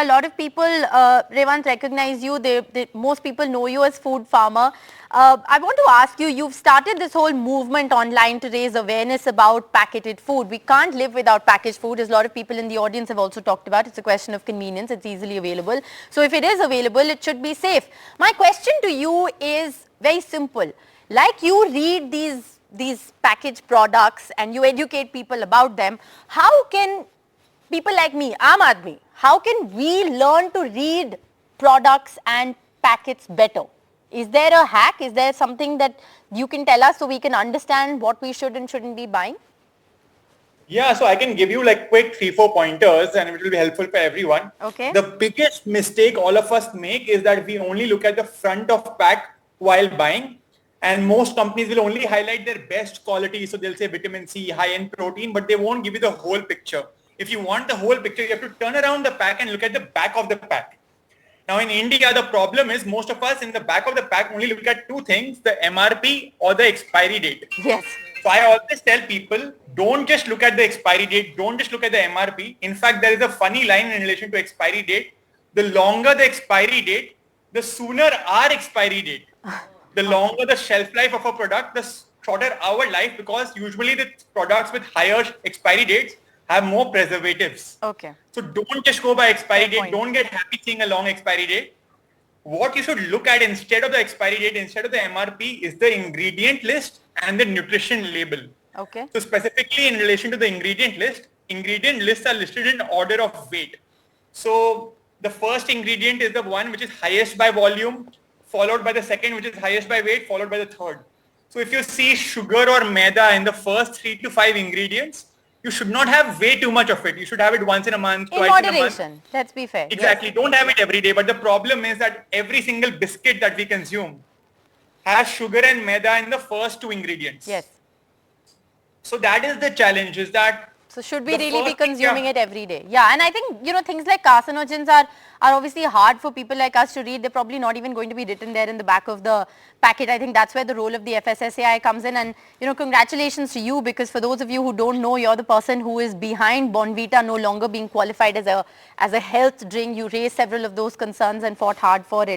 A lot of people, Revant, recognize you. Most people know you as Food Farmer. I want to ask you, you've started this whole movement online to raise awareness about packeted food. We can't live without packaged food, as a lot of people in the audience have also talked about. It's a question of convenience. It's easily available. So if it is available, it should be safe. My question to you is very simple. Like you read these packaged products and you educate people about them, how can people like me, Aam Aadmi, how can we learn to read products and packets better? Is there a hack? Is there something that you can tell us so we can understand what we should and shouldn't be buying? Yeah, so I can give you like quick 3-4 pointers and it will be helpful for everyone. Okay. The biggest mistake all of us make is that we only look at the front of pack while buying, and most companies will only highlight their best quality. So they'll say vitamin C, high-end protein, but they won't give you the whole picture. If you want the whole picture, you have to turn around the pack and look at the back of the pack. Now in India, the problem is most of us in the back of the pack only look at two things, the MRP or the expiry date. Yes. So I always tell people, don't just look at the expiry date, don't just look at the MRP. In fact, there is a funny line in relation to expiry date. The longer the expiry date, the sooner our expiry date. The longer the shelf life of a product, the shorter our life, because usually the products with higher expiry dates have more preservatives. Okay. So don't just go by expiry Fair date. point. Don't get happy seeing a long expiry date. What you should look at instead of the expiry date, instead of the MRP, is the ingredient list and the nutrition label. Okay. So specifically in relation to the ingredient lists are listed in order of weight. So the first ingredient is the one which is highest by volume, followed by the second which is highest by weight, followed by the third. So if you see sugar or maida in the first 3 to 5 ingredients, you should not have way too much of it. You should have it once in a month, twice in a month. In moderation, let's be fair. Exactly. Yes. Don't have it every day. But the problem is that every single biscuit that we consume has sugar and maida in the first 2 ingredients. Yes. So that is the challenge, is that So should we really be consuming it every day? Yeah, and I think, things like carcinogens are obviously hard for people like us to read. They're probably not even going to be written there in the back of the packet. I think that's where the role of the FSSAI comes in. And, congratulations to you, because for those of you who don't know, you're the person who is behind Bonvita no longer being qualified as a health drink. You raised several of those concerns and fought hard for it.